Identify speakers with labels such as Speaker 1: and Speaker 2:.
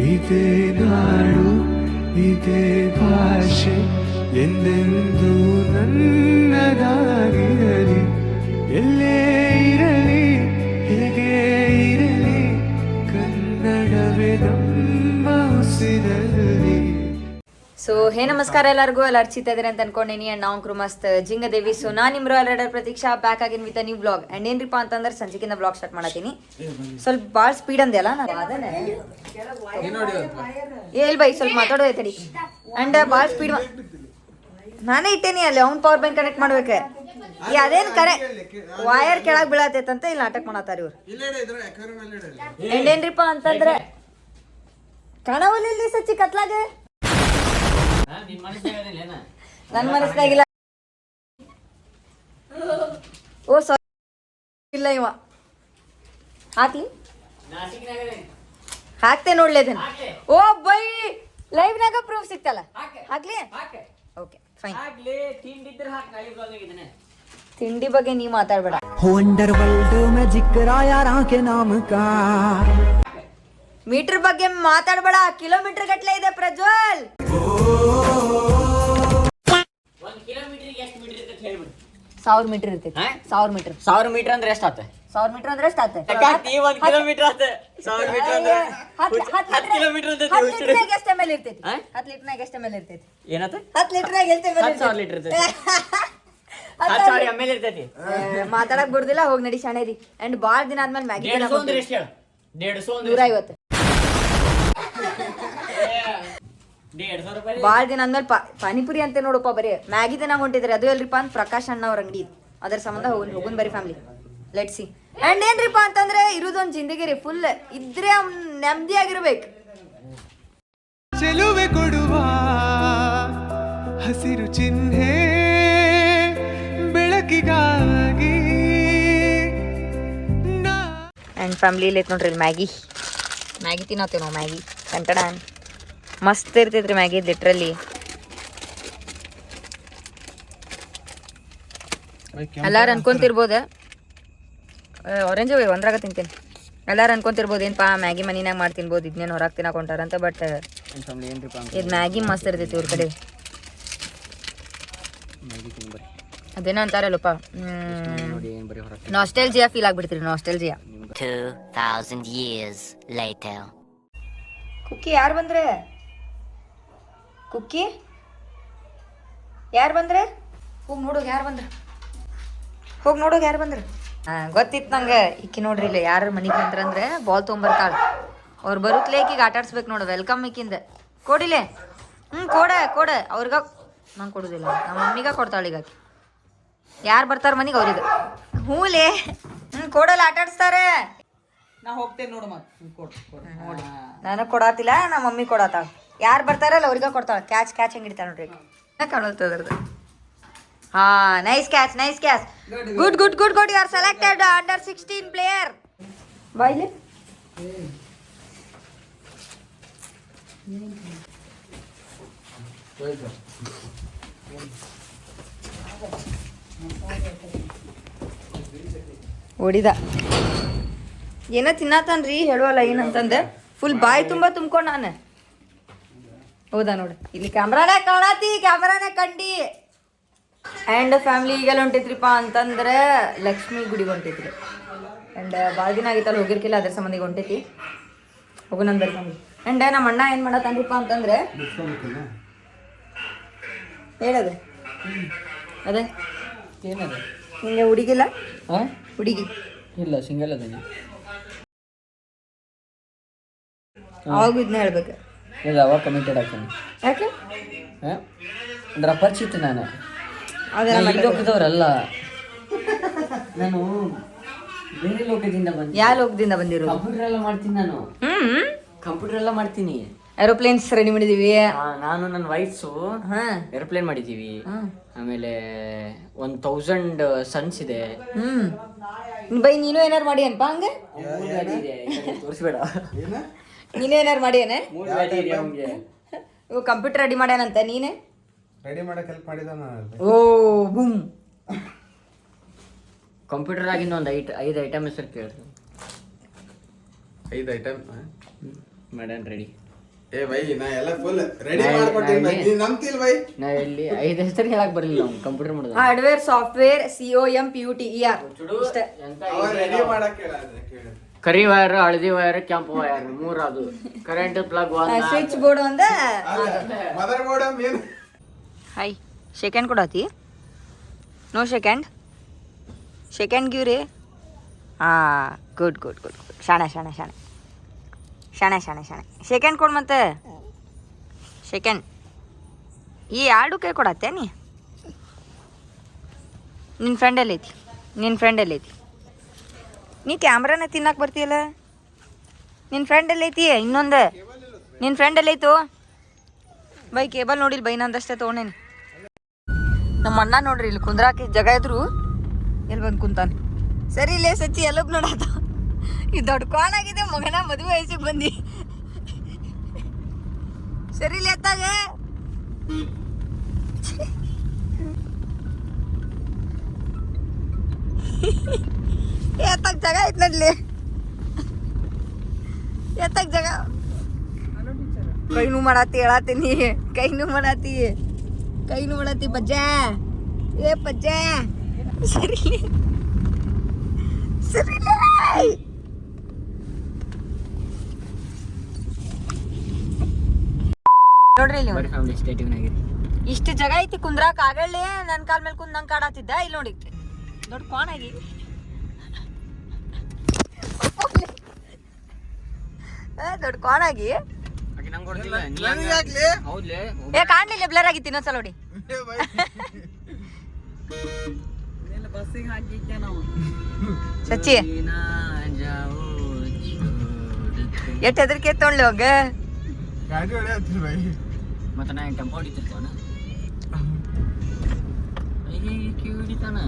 Speaker 1: ಇದೇ ನಾಡು ಇದೇ ಭಾಷೆ ಎಂದೆಂದೂ ನನ್ನದಾಗಿರಲಿ. ಎಲ್ಲೇ ಇರಲಿ ಹೇಗೆ ಇರಲಿ ಕನ್ನಡವೇ ನಮ್ಮ ಉಸಿರಲ್ಲಿ.
Speaker 2: ಸೊ ಹೇ ನಮಸ್ಕಾರ ಎಲ್ಲರಿಗೂ, ಎಲ್ಲ ಅರ್ಚಿತಾ ಇದ್ದಾರೆ ಅಂತ ಅನ್ಕೊಂಡೇನಿ. ಅಂಡ್ ನಾವು ಮಸ್ತ್ ಜಿಂಗದೇವಿ. ಸೊ ನಾನು ನಿಮ್ರು ಆಲ್ರೆಡಿ ಪ್ರತೀಕ್ಷಾ ಬ್ಯಾಕ್ ಆಗಿನ್ ವಿತ್ ನ್ಯೂ ಬ್ಲಾಗ್. ಅಂಡ್ ಏನ್ರಿಪ್ಪ ಅಂತಂದ್ರೆ ಸಂಜಿಕಿಂದ ಬ್ಲಾಗ್ ಸ್ಟಾರ್ಟ್ ಮಾಡತ್ತೀನಿ. ಸ್ವಲ್ಪ ಭಾಳ ಸ್ಪೀಡ್ ಅಂದೆಲ್ಲ ನಾನು ಏಲ್ ಬೈ ಸ್ವಲ್ಪ ಮಾತಾಡೋದೈತಡಿ. ಅಂಡ್ ಭಾಳ ಸ್ಪೀಡ್ ನಾನೇ ಇಟ್ಟೇನಿ ಅಲ್ಲಿ. ಅವ್ನ ಪವರ್ ಬ್ಯಾಂಕ್ ಕನೆಕ್ಟ್ ಮಾಡ್ಬೇಕು. ಅದೇನು ಕರೆ ವಯರ್ ಕೆಳಗೆ ಬೀಳತೈತಂತ ಇಲ್ಲಿ ನಾಟಕ ಮಾಡತ್ತಾರ ಇವ್ರು. ಅಂಡ್ ಏನ್ರಿಪ್ಪ ಅಂತಂದ್ರೆ ಕಾಣವಲ್ಲಿ ಸಚ್ಚಿ ಕತ್ಲಾಗ ನನ್ ಮನಸ್ನಾಗಿಲ್ಲ. ಓ ಸಾರಿ ಇಲ್ಲ ಇವ ಹಾಕ್ಲಿ ಹಾಕ್ತೆ ನೋಡ್ಲಿ ಅದನ್ನ. ಓ ಬೈ ಲೈವ್ ನಾಗ ಪ್ರೂಫ್ ಸಿಕ್ತಲ್ಲ, ಹಾಕ್ಲಿ ಓಕೆ ಫೈನ್. ತಿಂಡಿ ಬಗ್ಗೆ ನೀ ಮಾತಾಡ್ಬೇಡ.
Speaker 3: ವಂಡರ್ ವರ್ಲ್ಡ್ में जिक्र आया के नाम का.
Speaker 2: ಮೀಟರ್ ಬಗ್ಗೆ ಮಾತಾಡ್ಬೇಡ, ಕಿಲೋಮೀಟರ್ ಗಟ್ಲೆ ಇದೆ ಪ್ರಜ್ವಲ್. 1000 ಮೀಟರ್ ಇರ್ತೈತಿ. 1000 ಮೀಟರ್
Speaker 4: 1000 ಮೀಟರ್ ಅಂದ್ರೆ ಎಷ್ಟು ಆತ?
Speaker 2: 1000 ಮೀಟರ್ ಅಂದ್ರೆ ಎಷ್ಟು ಆತ?
Speaker 4: 1 ಕಿಲೋಮೀಟರ್ ಆತ. 1000 ಮೀಟರ್ ಅಂದ್ರೆ 10 ಕಿಲೋಮೀಟರ್ ಅಂತ
Speaker 2: 10 ಲೀಟರ್ನಾಗ ಎಷ್ಟು ml ಇರ್ತೈತಿ? 10 ಲೀಟರ್ನಾಗ ಎಷ್ಟು ml ಇರ್ತೈತಿ?
Speaker 4: ಏನಾತ?
Speaker 2: 10 ಲೀಟರ್ನಾಗ ಎಷ್ಟು ml
Speaker 4: 10,000 ಲೀಟರ್ ಇರ್ತೈತಿ. 10,000 ml ಇರ್ತೈತಿ.
Speaker 2: ಮಾತಾಡಕ್ ಬಿಡುದಿಲ್ಲ, ಹೋಗಿ ನಡಿ ಶಾಣೇರಿ. ಅಂಡ್ ಬಾಳ ದಿನ ಆದ್ಮೇಲೆ ಮ್ಯಾಗಿ
Speaker 4: 150 ಅಂದ್ರೆ ಎಷ್ಟು ಹೇಳ? 150
Speaker 2: 150
Speaker 4: 150
Speaker 2: ಬಾಳ ದಿನ ಆದ್ಮೇಲೆ ಪಾನಿಪುರಿ ಅಂತ ನೋಡಪ್ಪ. ಬರೀ ಮ್ಯಾಗಿ ದಿನ ಹೊಂಟಿದ್ರಿ. ಅದು ಎಲ್ರಿಪ್ಪ ಅಂತ ಪ್ರಕಾಶ್ ಅಣ್ಣ ಅವ್ರ ಅಂಗಡಿ. ಅದ್ರ ಸಂಬಂಧ ಹೋಗುನ್ ಬರೀ ಫ್ಯಾಮಿಲಿ ಲೆಟ್ ಸಿ. ಅಂಡ್ ಏನ್ರಿಪ್ಪ ಅಂತಂದ್ರೆ ಇರುದೊಂದು ಜಿಂದಗಿ ರೀ, ಫುಲ್ ಇದ್ರೆ ನೆಮ್ಮದಿ ಆಗಿರ್ಬೇಕು.
Speaker 1: ಚೆಲುವೆ ಕೊಡುವ ಹಸಿರು ಚಿಹ್ನೆ ಬೆಳಕಿಗಾಗಿ.
Speaker 2: ಅಂಡ್ ಫ್ಯಾಮಿಲಿ ಐತ್ ನೋಡ್ರಿ ಮ್ಯಾಗಿ ತಿನ್ನತ್ತೇವೆ ನಾವು. ಮ್ಯಾಗಿ ಕಂಟಡ ಮಸ್ತ್ ಇರ್ತೈತ್ರಿ ಮ್ಯಾಗಿ ಲಿಟ್ರಲಿ. ಎಲ್ಲಾರು ಅನ್ಕೊಂತಿರ್ಬೋದ ಆರೆಂಜ್ ಒಂದ್ರಾಗ ತಿಂತೇನೆ. ಎಲ್ಲಾರು ಅನ್ಕೊಂತಿರ್ಬೋದು ಏನಪ್ಪಾ ಮ್ಯಾಗಿ ಮನಿನಾಗ ಮಾಡಿ ತಿನ್ಬೋದು, ಇದನ್ನೇನು ಹೊರಗೆ ತಿನ್ನಕ್ ಹೊಂಟಾರಂತ. ಬಟ್ ಇದು ಮ್ಯಾಗಿ ಮಸ್ತ್ ಇರ್ತೈತಿ ಇವ್ರ ಕಡೆ. ಅದೇನೋ ಅಂತಾರಲ್ಲಪ್ಪ, ನಾಸ್ಟೆಲ್ಜಿಯಾ ಫೀಲ್ ಆಗ್ಬಿಡ್ತೀರಿ. ನಾಸ್ಟೆಲ್ಜಿಯಾ.
Speaker 5: 2000 years later.
Speaker 2: ಕುಕ್ಕಿ ಯಾರು ಬಂದ್ರೆ? ಕುಕ್ಕಿ ಯಾರು ಬಂದ್ರೆ? ಹೋಗಿ ನೋಡೋದು ಯಾರು ಬಂದ್ರೆ. ಗೊತ್ತಿತ್ತು ನಂಗೆ. ಇಕ್ಕಿ ನೋಡ್ರಿ ಇಲ್ಲ ಯಾರು ಮನೆಗೆ ಬಂದ್ರಂದ್ರೆ ಬಾಲ್ ತೊಗೊಂಬರ್ತಾಳ. ಅವ್ರು ಬರುತ್ತಲೇ ಈಕಿಗೆ ಆಟ ಆಡ್ಸ್ಬೇಕು ನೋಡು. ವೆಲ್ಕಮ್ ಈಕಿಂದ ಕೊಡಿಲೆ. ಕೊಡ ಅವ್ರಿಗ ನಂಗೆ ಕೊಡೋದಿಲ್ಲ, ನಮ್ಮ ಮಮ್ಮಿಗ ಕೊಡ್ತಾಳೆ. ಈಗ ಯಾರು ಬರ್ತಾರ ಮನೆಗೆ ಅವ್ರಿಗೆ ಹೂಲೇ ಕೊಡಲ್ಲ, ಆಟ ಆಡಿಸ್ತಾರೆ.
Speaker 4: ನಾ ಹೋಗ್ತೇನೆ ನೋಡು.
Speaker 2: ನೋಡಿ ನನಗೆ ಕೊಡಾತಿಲ್ಲ, ನಮ್ಮ ಮಮ್ಮಿ ಕೊಡತ್ತಾಳ. ಯಾರು ಬರ್ತಾರಲ್ಲ ಅವ್ರಿಗೆ ಕೊಡ್ತಾಳೆ. ಕ್ಯಾಚ್ ಹೆಂಗೆ ಹಿಡಿತಾಳೆ ನೋಡ್ರಿ. ಕಾಣಲ್ತದ್ರದ್ದು. ಹಾ nice catch. Good you are selected under 16 player. ಬಾಯ್ಲಿ ಹೊಡಿದ. ಏನೋ ತಿನ್ನತಾನ್ರಿ, ಹೇಳುವಲ್ಲ ಏನಂತಂದೆ. ಫುಲ್ ಬಾಯಿ ತುಂಬ ತುಂಬ್ಕೊಂಡು ನಾನು. ಹೌದಾ ನೋಡು, ಇಲ್ಲಿ ಕ್ಯಾಮ್ರಾನೇ ಕಂಡಿ. ಆ್ಯಂಡ್ ಫ್ಯಾಮಿಲಿ ಈಗೆಲ್ಲ ಹೊಂಟೈತ್ರಿಪ್ಪ ಅಂತಂದ್ರೆ ಲಕ್ಷ್ಮೀ ಗುಡಿಗೆ ಹೊಂಟೈತ್ರಿ. ಆ್ಯಂಡ್ ಭಾಳ ದಿನ ಆಗಿತ್ತಲ್ಲ ಹೋಗಿರ್ಕಿಲ್ಲ, ಅದ್ರ ಸಂಬಂಧಿಗೆ ಹೊಂಟೈತಿ. ಹೋಗು ನಂದು ಫ್ಯಾಮಿಲಿ. ಆ್ಯಂಡ್ ನಮ್ಮ ಅಣ್ಣ ಏನು ಮಾಡತ್ತನ್ರಿಪ್ಪ ಅಂತಂದ್ರೆ ಹೇಳೋದು ಅದೇ
Speaker 4: ಏನದ
Speaker 2: ನಿಮಗೆ ಹುಡುಗಿಲ್ಲ? ಹುಡುಗಿ
Speaker 4: ಇಲ್ಲ, ಸಿಂಗಲ್ ಅದೇನಿ.
Speaker 2: ಅವಾಗ ಇದನ್ನ ಹೇಳ್ಬೇಕು.
Speaker 4: ಅವಾಗ ಕಮಿಟೆಡ್ ಆಗ್ತಾನೆ.
Speaker 2: ಯಾಕೆ
Speaker 4: ಅಂದ್ರೆ ಅಪರಿಚಿತ ನಾನು.
Speaker 2: ಅದೆಲ್ಲ
Speaker 4: ಲೋಕದವರಲ್ಲ ನಾನು, ಬೇರೆ ಲೋಕದಿಂದ ಬಂದ.
Speaker 2: ಯಾವ ಲೋಕದಿಂದ ಬಂದಿರೋ?
Speaker 4: ಕಂಪ್ಯೂಟರ್ ಎಲ್ಲ ಮಾಡ್ತೀನಿ ನಾನು. ಕಂಪ್ಯೂಟರ್ ಎಲ್ಲ ಮಾಡ್ತೀನಿ.
Speaker 2: ಏರೋಪ್ಲೇನ್ಸ್ ರೆಡಿ ಮಾಡಿದೀವಿ
Speaker 4: ನಾನು ನನ್ನ ವೈಫ್ಸು. ಏರೋಪ್ಲೇನ್ ಮಾಡಿದೀವಿ. ಆಮೇಲೆ 1000 ಸನ್ಸ್ ಇದೆ.
Speaker 2: ಬೈ ನೀನು ಏನಾರು ಮಾಡಿ ಅನ್ಪ ಹಂಗೆ
Speaker 4: ತೋರಿಸ್ಬೇಡ.
Speaker 2: ನೀನು ಏನಾರು ಮಾಡಿ ಏನೇ ಇವು ಕಂಪ್ಯೂಟರ್ ರೆಡಿ ಮಾಡ್ಯಾನಂತ. ನೀನೇ
Speaker 1: ರೆಡಿ ಮಾಡಕ್ಕೆ ಹೆಲ್ಪ್ ಮಾಡಿದ.
Speaker 2: ಓ ಬೂಮ್.
Speaker 4: ಕಂಪ್ಯೂಟರ್ ಆಗಿನ ಒಂದು 5 ಐಟಮ್ ಹೆಸರು ಕೇಳ್ರಿ.
Speaker 1: 5 ಐಟಮ್
Speaker 4: ಮಾಡ್ಯಾನ ರೆಡಿ.
Speaker 1: ಏ ಬೈ ನಾ ಎಲ್ಲ ಫುಲ್ ರೆಡಿ ಮಾಡ್ಕೊಟ್ಟಿನಿ ಬೈ ನೀ ನಂಬ್ತಿಲ್ ಬೈ
Speaker 4: ನಾ ಇಲ್ಲಿ 5 ಹೆಸರು ಹೇಳಕ್ ಬರಲಿಲ್ಲ ಅವ್ನು ಕಂಪ್ಯೂಟರ್ ಮಾಡೋದು
Speaker 2: ಹಾರ್ಡ್ವೇರ್ ಸಾಫ್ಟ್ವೇರ್ COMPUTER ಇಷ್ಟ
Speaker 1: ಅವ ರೆಡಿ ಮಾಡಕ್ಕೆ ಕೇಳ
Speaker 4: ಕರಿ ವೈರ್ ಹಳದಿ ವೈರ್ ಕೆಂಪು ವೈರ್ 3 ಅದು ಕರೆಂಟ್ ಪ್ಲಗ್
Speaker 2: ಸ್ವಿಚ್ ಬೋರ್ಡ್ ಒಂದ
Speaker 1: ಮದರ್ ಬೋರ್ಡ್ ಮೇನ್
Speaker 2: ಹಾಯ್ ಸೆಕೆಂಡ್ ಕೊಡತಿ ನೋ ಸೆಕೆಂಡ್ ಗಿವ್ ರೀ ಗುಡ್ ಶಾಣೆ ಸೆಕೆಂಡ್ ಕೊಡು ಮತ್ತೆ ಸೆಕೆಂಡ್ ಈ ಎರಡು ಕೈ ಕೊಡತ್ತೆ ನಿನ್ನ ಫ್ರೆಂಡ್ ಎಲ್ಲೈತಿ ನೀ ಕ್ಯಾಮ್ರಾನ ತಿನ್ನಕ್ಕೆ ಬರ್ತೀಯಲ್ಲ ನಿನ್ನ ಫ್ರೆಂಡ್ ಎಲ್ಲೈತಿ ಇನ್ನೊಂದು ನಿನ್ನ ಫ್ರೆಂಡ್ ಎಲ್ಲೈತು ಬೈ ಕೇಬಲ್ ನೋಡಿಲ್ಲ ಬೈ ನಂದಷ್ಟೇ ತೊಗೊಂಡೇನಿ ನಮ್ಮ ಅಣ್ಣ ನೋಡ್ರಿ ಇಲ್ಲಿ ಕುಂದ್ರಾಕಿ ಜಾಗ ಇದ್ರು ಎಲ್ಲಿ ಬಂದು ಕುಂತಾನೆ ಸರಿ ಇಲ್ಲೇ ಸಚ್ಚಿ ಎಲ್ಲೊಬ್ಬ ನೋಡಾತ ಈ ದೊಡ್ಡ ಕೋಣಾಗಿದೆ ಮಗನ ಮದುವೆ ವಯಸ್ಸಿಗೆ ಬಂದು ಸರಿ ಇಲ್ಲಿ ಎತ್ತಾಗ ಎತ್ತಾಗ ಜಾಗ ಐತ್ ನಡ್ಲಿ ಎತ್ತಾಗ ಜಾಗ ಕೈನು ಮಾಡಾತಿ ಹೇಳತ್ತೀನಿ ಕೈನು ಮಾಡಾತಿ ಪಜ್ಜ ಏ ಪಜ್ಜ ಸರಿ ನೋಡ್ರಿ ಇಲ್ಲಿ
Speaker 4: ಬರೀ ಫ್ಯಾಮಿಲಿ ಸ್ಟೇಟಿವ್ ಆಗಿರಿ
Speaker 2: ಇಷ್ಟು ಜಾಗ ಐತಿ ಕುಂದ್ರಾಕ ಆಗಳ್ಳಿ ನನ್ನ ಕಾಲ್ ಮೇಲೆ ಕುಂದ್ ನಂಗೆ ಕಾಡಾತಿದ್ದ ಇಲ್ಲಿ ನೋಡಿ ದೊಡ್ಡ ಕೋಣಾಗಿ ದೊಡ್ಡ ಕೋಣಾಗಿ ಏ ಕಾಣ್ಲಿಲ್ಲ ಬ್ಲರ್ ಆಗಿತ್ತು ಇನ್ನೊಂದ್ಸಲ ನೋಡಿ ಸಚ್ಚಿ ಎಷ್ಟು ಹೆದರಿಕೆ ತೊಳ್ಳಿ ಹೋಗ
Speaker 1: ಗಾಡಿ ಹೊಡೆಯತ್ರಿ ಬೈ
Speaker 4: ಮತ್ತೆ ನಾ ಟೆಂಪೋ ಹೊಡಿತಿರ್ತಾನ ಹೊಡಿತಾನ